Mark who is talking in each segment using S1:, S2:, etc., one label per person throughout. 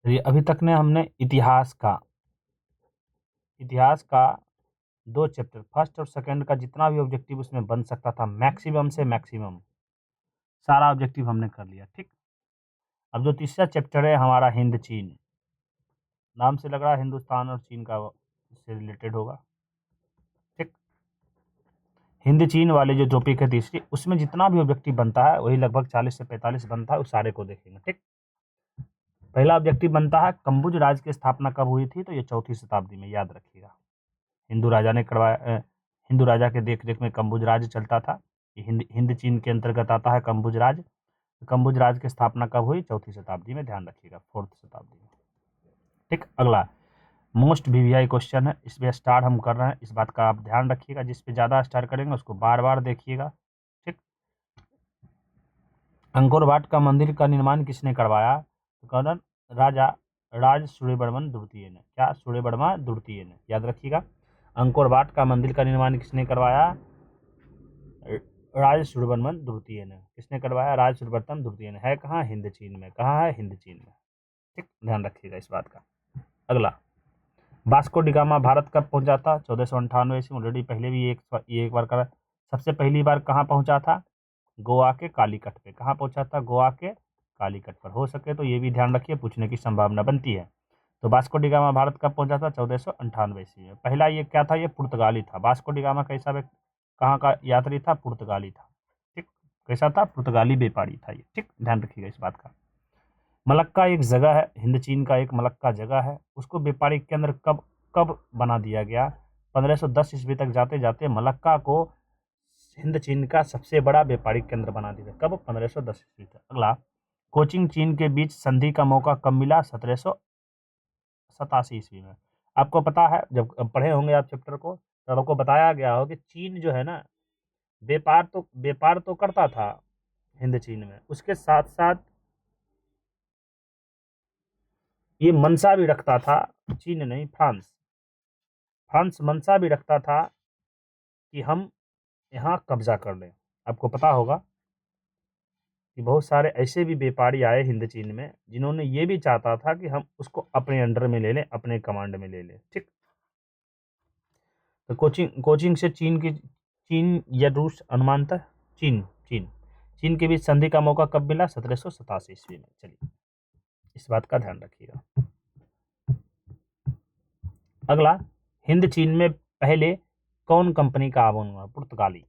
S1: ये अभी तक ने हमने इतिहास का 2 चैप्टर फर्स्ट और सेकंड का जितना भी ऑब्जेक्टिव उसमें बन सकता था मैक्सिमम से मैक्सिमम सारा ऑब्जेक्टिव हमने कर लिया। ठीक, अब जो तीसरा चैप्टर है हमारा हिंद चीन, नाम से लग रहा है हिंदुस्तान और चीन का से रिलेटेड होगा। ठीक, हिंद चीन वाले जो टॉपिक है तीसरी, उसमें जितना भी ऑब्जेक्टिव बनता है वही लगभग 40 से 45 बनता है, उस सारे को देखेंगे। ठीक, पहला ऑब्जेक्टिव बनता है कंबुज राज्य की स्थापना कब हुई थी, तो ये 4वीं शताब्दी में, याद रखिएगा। हिंदू राजा ने करवाया, हिंदू राजा के देख रेख में कंबुज राज्य चलता था। ये हिंद चीन के अंतर्गत आता है कंबुज राज्य। कंबुज राज्य की स्थापना कब हुई, 4वीं शताब्दी में, ध्यान रखिएगा, 4th शताब्दी में। ठीक, अगला मोस्ट वीवीआई क्वेश्चन है, इस पे स्टार हम कर रहे हैं, इस बात का आप ध्यान रखिएगा। जिस पे ज़्यादा स्टार करेंगे उसको बार बार देखिएगा। ठीक, अंकोर वाट का मंदिर का निर्माण किसने करवाया, तो कौन, राजा राज सूर्यवर्मन द्वितीय ने। क्या, सूर्यवर्मा द्वितीय ने, याद रखिएगा। अंकोर वाट का मंदिर का निर्माण किसने करवाया, राज सूर्यवर्मन द्वितीय ने। किसने करवाया, राज सूर्यवर्मन द्वितीय ने। है कहाँ, हिंद चीन में। कहाँ है, हिंद चीन में। ठीक, ध्यान रखिएगा इस बात का। अगला, वास्को डी गामा भारत कब पहुंचा था, 1498 ईस्वी। ऑलरेडी पहले भी एक बार करा। सबसे पहली बार कहाँ पहुंचा था, गोवा के कालीकट पे। कहाँ पहुंचा था, गोवा के कालीकट पर। हो सके तो ये भी ध्यान रखिए, पूछने की संभावना बनती है। तो वास्को डी गामा भारत कब पहुंचा था, 1498 ईस्वी में। पहला ये क्या था, ये पुर्तगाली था। वास्को डी गामा कैसा कहाँ का यात्री था, पुर्तगाली था। ठीक, कैसा था, पुर्तगाली व्यापारी था ये। ठीक, ध्यान रखिएगा इस बात का। मलक्का एक जगह है, हिंद चीन का एक मलक्का जगह है, उसको व्यापारिक केंद्र कब कब बना दिया गया, 1510 ईस्वी तक जाते जाते मलक्का को हिंद चीन का सबसे बड़ा व्यापारिक केंद्र बना दिया। कब, 1510 ईस्वी तक। अगला, कोचिंग चीन के बीच संधि का मौका कब मिला, 1787 ईस्वी में। आपको पता है, जब पढ़े होंगे आप चैप्टर को, तब आपको बताया गया हो कि चीन जो है ना, व्यापार तो करता था हिंद चीन में, उसके साथ साथ ये मंशा भी रखता था, चीन नहीं, फ्रांस मंशा भी रखता था कि हम यहाँ कब्जा कर लें। आपको पता होगा कि बहुत सारे ऐसे भी व्यापारी आए हिंद चीन में जिन्होंने ये भी चाहता था कि हम उसको अपने अंडर में ले लें, अपने कमांड में ले लें। ठीक, तो कोचिंग से चीन या रूस अनुमानतः चीन चीन चीन के बीच संधि का मौका कब मिला, 1787 ईस्वी में। चलिए, इस बात का ध्यान रखिएगा। अगला, हिंद चीन में पहले कौन कंपनी का आगमन हुआ, पुर्तगाली।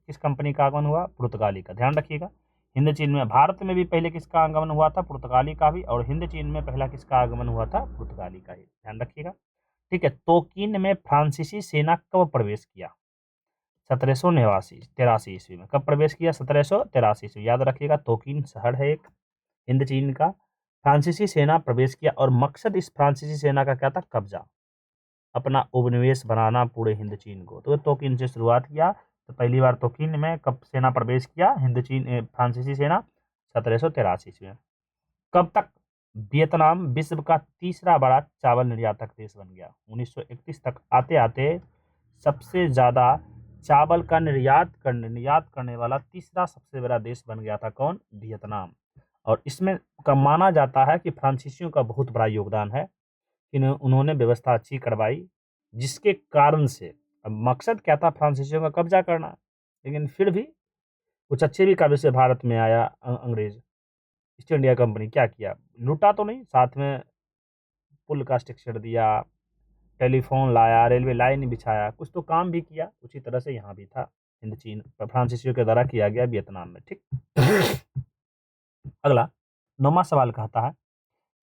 S1: किस कंपनी का आगमन हुआ, पुर्तगाली का। ध्यान रखिएगा। हिंद चीन में, भारत में भी पहले किसका आगमन हुआ था, पुर्तगाली का भी, और हिंद चीन में पहला किसका आगमन हुआ था, पुर्तगाली का ही। ध्यान रखिएगा। ठीक है, तोकिन में फ्रांसीसी सेना कब प्रवेश किया, 1783 ईस्वी में। कब प्रवेश किया, 1783 ईस्वी। याद रखिएगा, तोकिन शहर है एक हिंद चीन का। फ्रांसीसी सेना प्रवेश किया और मकसद इस फ्रांसीसी सेना का क्या था, कब्जा, अपना उपनिवेश बनाना पूरे हिंद चीन को। तो तोकिन से शुरुआत किया। तो पहली बार तोकिन में कब सेना प्रवेश किया, हिंद चीन फ्रांसीसी सेना, 1783 ईस्वी में। कब तक वियतनाम विश्व का तीसरा बड़ा चावल निर्यातक देश बन गया, 1931 तक आते आते सबसे ज्यादा चावल का निर्यात करने वाला तीसरा सबसे बड़ा देश बन गया था। कौन, वियतनाम। और इसमें का माना जाता है कि फ्रांसीसियों का बहुत बड़ा योगदान है कि उन्होंने व्यवस्था अच्छी करवाई, जिसके कारण से, अब मकसद क्या था, फ्रांसीसियों का कब्जा करना, लेकिन फिर भी कुछ अच्छे भी काबिल से भारत में आया अंग्रेज। ईस्ट इंडिया कंपनी क्या किया, लूटा तो नहीं, साथ में पुल का स्ट्रक्चर दिया, टेलीफोन लाया, रेलवे लाइन बिछाया, कुछ तो काम भी किया। उसी तरह से यहाँ भी था, हिंद चीन फ्रांसीसियों के द्वारा किया गया वियतनाम में। ठीक, अगला 9वां सवाल कहता है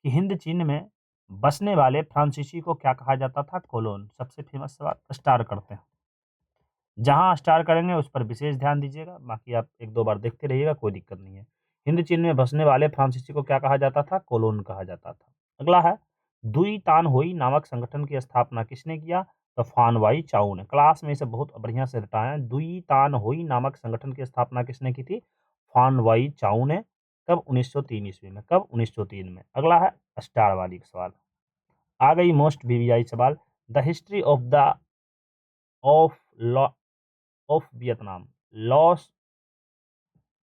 S1: कि हिंद चीन में बसने वाले फ्रांसीसी को क्या कहा जाता था, कोलोन। सबसे फेमस सवाल, स्टार करते हैं। जहां स्टार करेंगे उस पर विशेष ध्यान दीजिएगा, बाकी आप 1-2 बार देखते रहिएगा, कोई दिक्कत नहीं है। हिंद चीन में बसने वाले फ्रांसीसी को क्या कहा जाता था, कोलोन कहा जाता था। अगला है, दुई तान होई नामक संगठन की स्थापना किसने किया, तो फान वाई चाउ ने। क्लास में इसे बहुत बढ़िया से रटाया। दुई तान होई नामक संगठन की स्थापना किसने की थी, फान वाई चाउ ने। कब, 1903 ईस्वी में। कब, 1903 में। अगला है स्टार वाली सवाल, आ गई मोस्ट वीवीआई सवाल। The history of of Vietnam, loss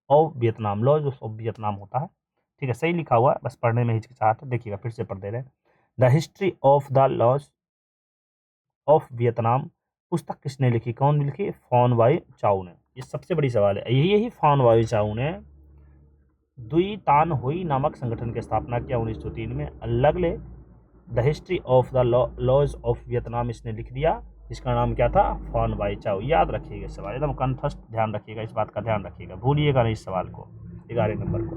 S1: of Vietnam, laws of Vietnam होता है। ठीक है, सही लिखा हुआ है, बस पढ़ने में हिचकिचाहट है। देखिएगा, फिर से पढ़ दे रहे हैं। The history of the loss of Vietnam पुस्तक किसने लिखी? कौन लिखी? फॉन वाई चाउ ने। ये सबसे बड़ी सवाल है। यही फॉन वाई चाउ ने दुई तान हुई नामक संगठन की स्थापना किया 1903 में। लगले the history of the laws of Vietnam इसने लिख दिया, इसका नाम क्या था? Phan Boi Chau. याद रखिएगा इस सवाल, एकदम कंठस्थ ध्यान रखिएगा, इस बात का ध्यान रखिएगा, भूलिएगा नहीं इस सवाल को, 11 नंबर को।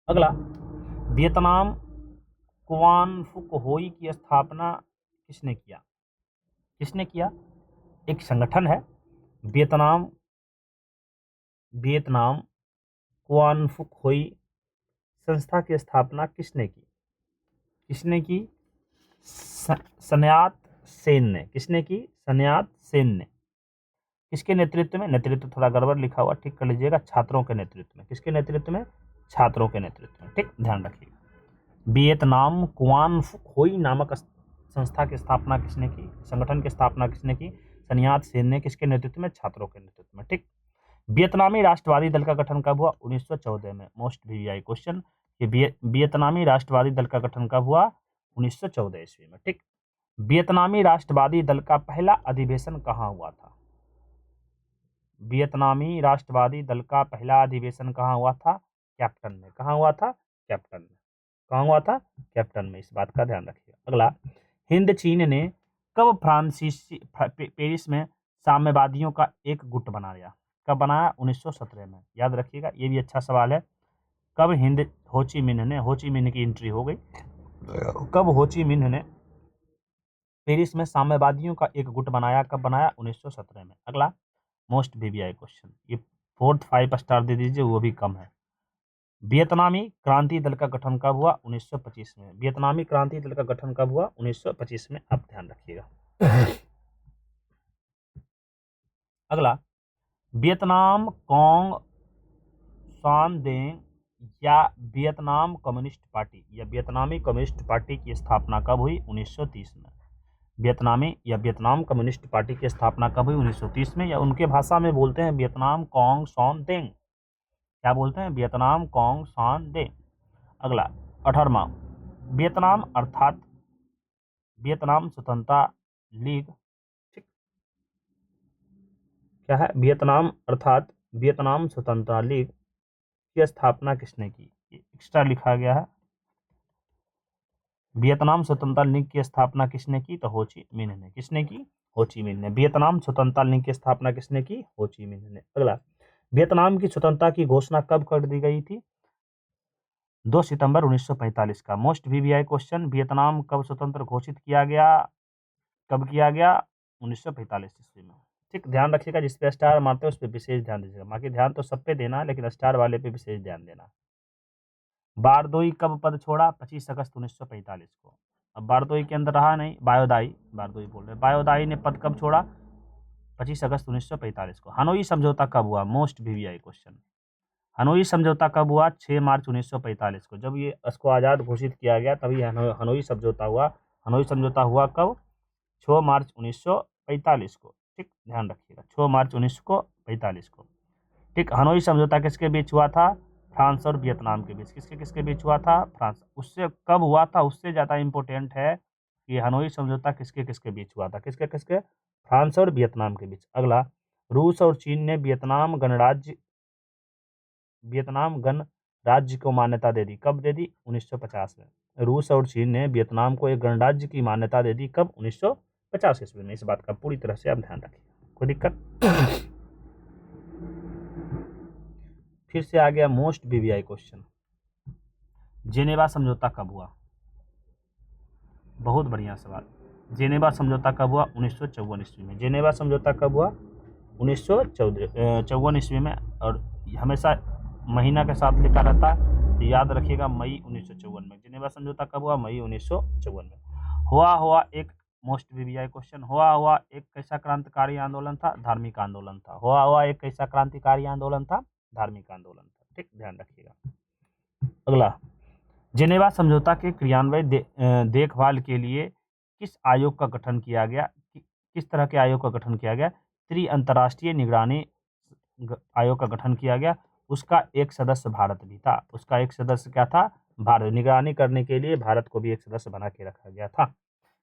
S1: अगला, वियतनाम कुआन फुक होई की स्थापना किसने किया? किसने किया? एक संगठन है वियतनाम कुआन फुक होई संस्था की स्थापना किसने की? किसने की? सन्यात सेन ने। किसने की? सन्यात सेन ने। किसके नेतृत्व में? नेतृत्व थोड़ा गड़बड़ लिखा हुआ, ठीक कर लीजिएगा। छात्रों के नेतृत्व में। किसके नेतृत्व में? छात्रों के नेतृत्व में, ठीक, ध्यान रखिएगा। वियतनाम कुआन फुक होई नामक संस्था की स्थापना किसने की? संगठन की स्थापना किसने की? सन्यात सेन ने। किसके नेतृत्व में? छात्रों के नेतृत्व में, ठीक। वियतनामी राष्ट्रवादी दल का गठन कब हुआ? 1914 में। मोस्ट वीवीआई क्वेश्चन कि वियतनामी राष्ट्रवादी दल का गठन कब हुआ? 1914 ईस्वी में, ठीक। वियतनामी राष्ट्रवादी दल का पहला अधिवेशन कहाँ हुआ था? वियतनामी राष्ट्रवादी दल का पहला अधिवेशन कहाँ हुआ था? कैप्टन में। कहाँ हुआ था? कैप्टन में। कहाँ हुआ था? कैप्टन में। इस बात का ध्यान रखिएगा। अगला, हिंद चीन ने कब पेरिस में साम्यवादियों का एक गुट बनाया? कब बनाया? 1917 में। याद रखिएगा, ये भी अच्छा सवाल है। कब हो ची मिन्ह की एंट्री हो गई, कब हो ची मिन्ह ने पेरिस में साम्यवादियों का एक गुट बनाया? कब बनाया? 1917 में। अगला, मोस्ट वीवीआई क्वेश्चन, ये 4th 5 स्टार दे दीजिए, वो भी कम है। वियतनामी क्रांति दल का गठन कब हुआ? 1925 में। वियतनामी क्रांति दल का गठन कब हुआ? 1925 में। आप ध्यान रखिएगा। अगला, वियतनाम कोंग सान देंग या वियतनाम कम्युनिस्ट पार्टी की स्थापना कब हुई? 1930 में। वियतनाम कम्युनिस्ट पार्टी की स्थापना कब हुई? 1930 में। या उनके भाषा में बोलते हैं वियतनाम कोंग सान देंग। क्या बोलते हैं? वियतनाम कोंग सान देंग। अगला, 18वां, वियतनाम अर्थात वियतनाम स्वतंत्रता लीग, ठीक, क्या है? वियतनाम अर्थात वियतनाम स्वतंत्रता लीग की स्थापना किसने की? एक्स्ट्रा लिखा गया है। वियतनाम स्वतंत्रता लीग की स्थापना किसने की? तो हो ची मिन्ह ने। किसने की? हो ची मिन्ह ने। वियतनाम स्वतंत्रता लीग की स्थापना किसने की? हो ची मिन्ह ने। अगला, वियतनाम की स्वतंत्रता की घोषणा कब कर दी गई थी? 2 सितंबर 1945 का। मोस्ट वीवीआई क्वेश्चन, वियतनाम कब स्वतंत्र घोषित किया गया? कब किया गया? 1945 ईस्वी में, ठीक। ध्यान रखिएगा, जिस पे स्टार मारते हैं उस पर विशेष ध्यान दीजिएगा। बाकी ध्यान तो सब पे देना है, लेकिन स्टार वाले पे विशेष ध्यान देना। बारदोई कब पद छोड़ा? 25 अगस्त 1945 को। अब बारदोई के अंदर रहा नहीं, बारदोई बोल रहे, बायोदाई ने पद कब छोड़ा? 25 अगस्त 1945 को। हनोई समझौता कब हुआ? Most VVI question. हनोई समझौता कब हुआ? 6 मार्च 1945 को। जब ये इसको आज़ाद घोषित किया गया तभी हनोई समझौता हुआ। हनोई समझौता हुआ कब? 6 मार्च 1945 को, ठीक, ध्यान रखिएगा, 6 मार्च 1945 को, ठीक। हनोई समझौता किसके बीच हुआ था? फ्रांस और वियतनाम के बीच। किसके बीच हुआ था? फ्रांस। उससे कब हुआ था उससे ज़्यादा इंपॉर्टेंट है कि हनोई समझौता किसके बीच हुआ था? किसके? फ्रांस और वियतनाम के बीच। अगला, रूस और चीन ने वियतनाम गणराज्य को मान्यता दे दी। कब दे दी? 1950 में। रूस और चीन ने वियतनाम को एक गणराज्य की मान्यता दे दी। कब? 1950 ईस्वी में। इस बात का पूरी तरह से आप ध्यान रखिए, कोई दिक्कत? फिर से आ गया मोस्ट वीवीआई क्वेश्चन, जेनेवा समझौता कब हुआ? बहुत बढ़िया सवाल। जेनेवा समझौता कब हुआ? 1954 ईस्वी में। जेनेवा समझौता कब हुआ? 1954 ईस्वी में। और हमेशा महीना के साथ लिखा रहता है, तो याद रखिएगा मई 1954 में। जेनेवा समझौता कब हुआ? मई 1954 में। हुआ एक मोस्ट वीवीआई क्वेश्चन, हुआ एक कैसा क्रांतिकारी आंदोलन था? धार्मिक आंदोलन था। हुआ एक कैसा क्रांतिकारी आंदोलन था? धार्मिक आंदोलन था, ठीक, ध्यान रखिएगा। अगला, जेनेवा समझौता के क्रियान्वयन देखभाल के लिए किस आयोग का गठन किया गया? किस तरह के आयोग का गठन किया गया? त्रि अंतर्राष्ट्रीय निगरानी आयोग का गठन किया गया, उसका एक सदस्य भारत भी था। उसका एक सदस्य क्या था? भारत। निगरानी करने के लिए भारत को भी एक सदस्य बना के रखा गया था।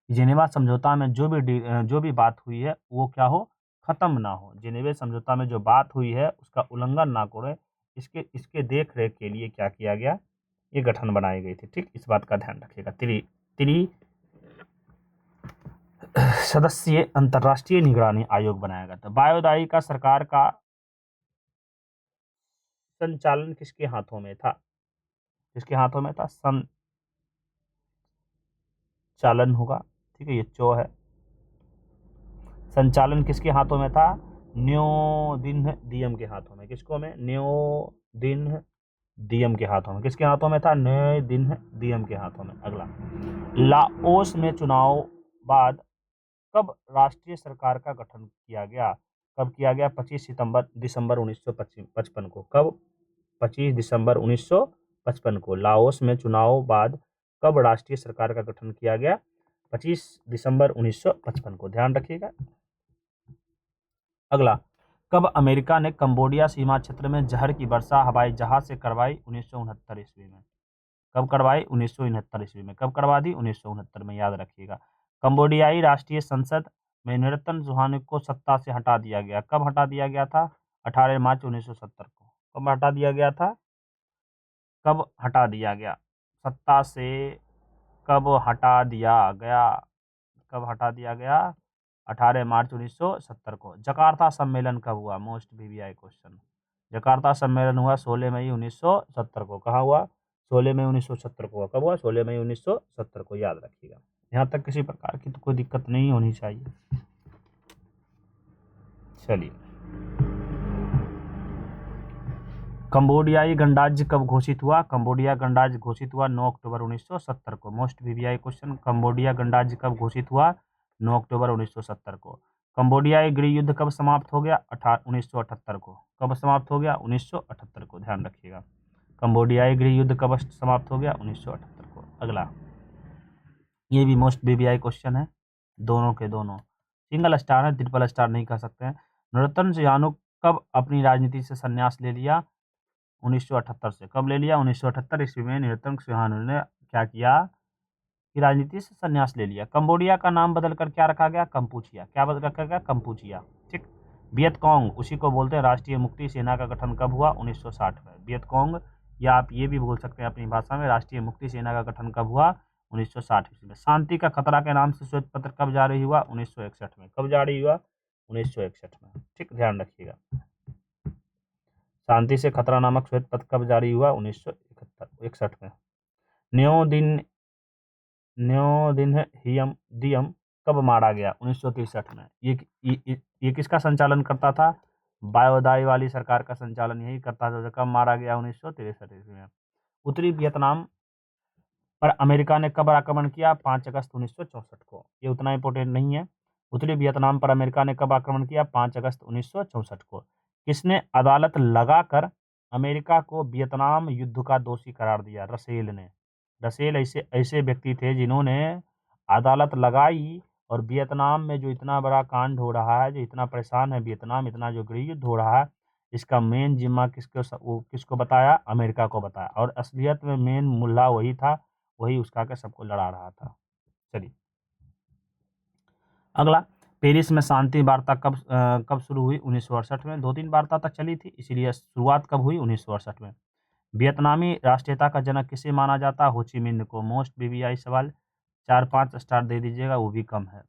S1: जेनेवा समझौता में जो भी बात हुई है वो क्या हो? खत्म ना हो। जेनेवा समझौता में जो बात हुई है उसका उल्लंघन ना करें, इसके देख रेख के लिए क्या किया गया? ये गठन बनाई गई थी। ठीक, इस बात का ध्यान रखिएगा। त्रि सदस्यीय अंतर्राष्ट्रीय निगरानी आयोग बनाया गया था। वायुदाई का सरकार का संचालन किसके हाथों में था? किसके हाथों में था? संचालन होगा, ठीक है, ये चो है। संचालन किसके हाथों में था? न्योदिन्ह दियम के हाथों में। किसको में? न्योदिन्ह दियम के हाथों में। किसके हाथों में था? न्योदिन्ह दियम के हाथों में। अगला, लाओस में चुनाव बाद कब राष्ट्रीय सरकार का गठन किया गया? कब किया गया? 25 दिसंबर 1955 को। कब? 25 दिसंबर 1955 को। लाओस में चुनाव बाद कब राष्ट्रीय सरकार का गठन किया गया? 25 दिसंबर 1955 को। ध्यान रखिएगा। अगला, कब अमेरिका ने कंबोडिया सीमा क्षेत्र में जहर की वर्षा हवाई जहाज से करवाई? 1969 ईस्वी में। कब करवाई? 1969 ईस्वी में। कब करवा दी? 1969 में। याद रखिएगा। कंबोडियाई राष्ट्रीय संसद में नूरतन सुहानी को सत्ता से हटा दिया गया। कब हटा दिया गया था? 18 मार्च 1970 को। कब हटा दिया गया था? कब हटा दिया गया सत्ता से? कब हटा दिया गया? कब हटा दिया गया? 18 मार्च 1970 को। जकार्ता सम्मेलन कब हुआ? Most VVI question. जकार्ता सम्मेलन हुआ 16 मई 1970 को। कहाँ हुआ? 16 मई 1970 को। कब हुआ? 16 मई 1970 को। याद रखिएगा। यहाँ तक किसी प्रकार की तो कोई दिक्कत नहीं होनी चाहिए। चलिए, कंबोडियाई गणराज्य कब घोषित हुआ? कंबोडिया गणराज्य घोषित हुआ 9 अक्टूबर 1970 को। मोस्ट वीवीआई क्वेश्चन, कंबोडिया गणराज्य कब घोषित हुआ? 9 अक्टूबर 1970 को। कंबोडियाई गृह युद्ध कब समाप्त हो गया? 1978 को। कब समाप्त हो गया? 1978 को। ध्यान रखिएगा। कंबोडियाई गृह युद्ध कब समाप्त हो गया? 1978 को। अगला, ये भी मोस्ट वीवीआई क्वेश्चन है। दोनों के दोनों सिंगल स्टार है, ट्रिपल स्टार नहीं कह सकते हैं। नूरतन सिहानू कब अपनी राजनीति से संन्यास ले लिया? 1978 से। कब ले लिया? 1978 ईस्वी में नूरतन सिहानू ने क्या किया कि राजनीति से संन्यास ले लिया। कंबोडिया का नाम बदलकर क्या रखा गया? कंपूचिया। क्या बदल रखा गया? कंपूचिया। ठीक। वियतकांग, उसी को बोलते हैं राष्ट्रीय मुक्ति सेना का गठन कब हुआ? 1960 में। वियतकांग, या आप ये भी बोल सकते हैं अपनी भाषा में, राष्ट्रीय मुक्ति सेना का गठन कब हुआ? 1960 ईस्वी में। शांति का खतरा के नाम से श्वेत पत्र कब जारी हुआ? 1961 में। कब जारी हुआ? 1961 में। ठीक, ध्यान रखिएगा। शांति से खतरा नामक श्वेत पत्र कब जारी हुआ? 1961 में। न्योदिन्ह दियम कब मारा गया? 1963 में। ये किसका संचालन करता था? वायुदाई वाली सरकार का संचालन यही करता था। कब मारा गया? 1963 ईस्वी में। उत्तरी वियतनाम पर अमेरिका ने कब आक्रमण किया? 5 अगस्त 1964 को। ये उतना इंपॉर्टेंट नहीं है। उत्तरी वियतनाम पर अमेरिका ने कब आक्रमण किया? 5 अगस्त 1964 को। किसने अदालत लगाकर अमेरिका को वियतनाम युद्ध का दोषी करार दिया? रसेल ने। रसेल ऐसे व्यक्ति थे जिन्होंने अदालत लगाई, और वियतनाम में जो इतना बड़ा कांड हो रहा है, जो इतना परेशान है वियतनाम, इतना जो गृह युद्ध हो रहा है, इसका मेन जिम्मा किसको बताया? अमेरिका को बताया। और असलियत में मेन मुल्ला वही था, वही उसका के सबको लड़ा रहा था। चलिए, अगला, पेरिस में शांति वार्ता कब शुरू हुई? 1968 में। 2-3 वार्ता तक चली थी, इसीलिए शुरुआत कब हुई? 1968 में। वियतनामी राष्ट्रीयता का जनक किसे माना जाता है? हो ची मिन्ह को। मोस्ट वीवीआई सवाल, 4-5 स्टार दे दीजिएगा, वो भी कम है।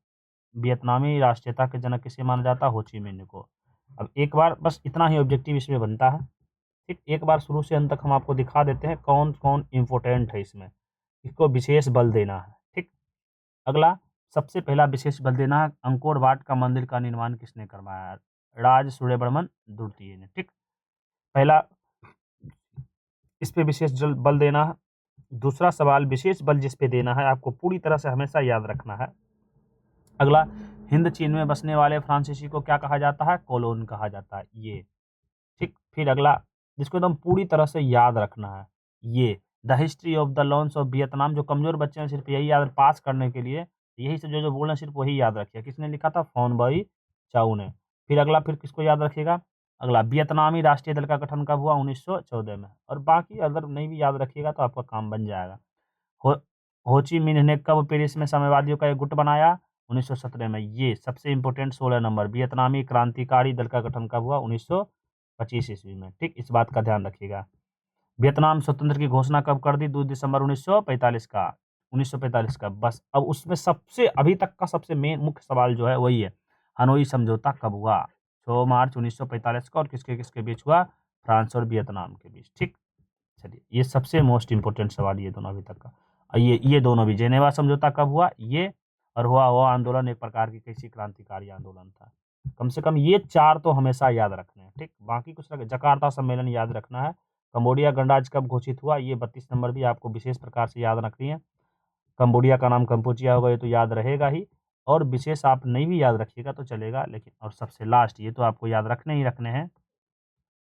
S1: वियतनामी राष्ट्रीयता के जनक किसे माना जाता है? हो ची मिन्ह को। अब एक बार बस इतना ही ऑब्जेक्टिव इसमें बनता है। ठीक, एक बार शुरू से अंत तक हम आपको दिखा देते हैं कौन कौन इम्पोर्टेंट है इसमें, इसको विशेष बल देना है। ठीक, अगला, सबसे पहला विशेष बल देना है, अंकोर वाट का मंदिर का निर्माण किसने करवाया? राज सूर्यवर्मन द्वितीय ने। ठीक, पहला इस पे विशेष बल देना है। दूसरा सवाल, विशेष बल जिस पे देना है आपको पूरी तरह से हमेशा याद रखना है। अगला, हिंद चीन में बसने वाले फ्रांसीसी को क्या कहा जाता है? कोलोन कहा जाता है। ये ठीक। फिर अगला, जिसको एकदम पूरी तरह से याद रखना है, ये the history of the laws of Vietnam. जो कमजोर बच्चे हैं सिर्फ यही याद, पास करने के लिए यही से जो बोल रहे हैं सिर्फ वही याद रखिए। किसने लिखा था? फोन बाई चाऊ ने। फिर अगला, फिर किसको याद रखिएगा? अगला, वियतनामी राष्ट्रीय दल का गठन कब हुआ? 1914 में। और बाकी अगर नहीं भी याद रखिएगा तो आपका काम बन जाएगा। हो ची मिन्ह ने कब पेरिस में साम्यवादियों का एक गुट बनाया? 1917 में। ये सबसे इंपॉर्टेंट 16 नंबर, वियतनामी क्रांतिकारी दल का गठन कब हुआ? 1925 ईस्वी में। ठीक, इस बात का ध्यान रखिएगा। वियतनाम स्वतंत्र की घोषणा कब कर दी? 2 दिसंबर 1945 का। 1945 का। बस अब उसमें सबसे अभी तक का सबसे मेन मुख्य सवाल जो है वही है, हनोई समझौता कब हुआ? 6 मार्च 1945 का। और किसके किसके बीच हुआ? फ्रांस और वियतनाम के बीच। ठीक, चलिए ये सबसे मोस्ट इंपोर्टेंट सवाल ये दोनों अभी तक का। ये दोनों भी, जेनेवा समझौता कब हुआ? ये, और हुआ आंदोलन एक प्रकार की किसी क्रांतिकारी आंदोलन था। कम से कम ये 4 तो हमेशा याद रखने हैं। ठीक, बाकी कुछ जकार्ता सम्मेलन याद रखना है। कंबोडिया गणराज्य कब घोषित हुआ? ये 32 नंबर भी आपको विशेष प्रकार से याद रखनी है। कंबोडिया का नाम कंपोचिया होगा, ये तो याद रहेगा ही। और विशेष आप नहीं भी याद रखिएगा तो चलेगा, लेकिन और सबसे लास्ट ये तो आपको याद रखने ही रखने हैं।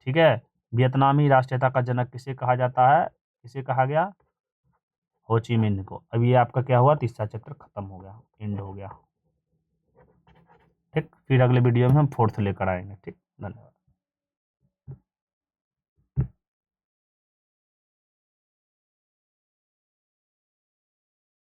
S1: ठीक है, वियतनामी राष्ट्रीयता का जनक किसे कहा जाता है? किसे कहा गया? हो ची मिन्ह को। अब ये आपका क्या हुआ? तीसरा चैप्टर खत्म हो गया, एंड हो गया। ठीक, फिर अगले वीडियो में हम 4th लेकर आएंगे। ठीक, धन्यवाद।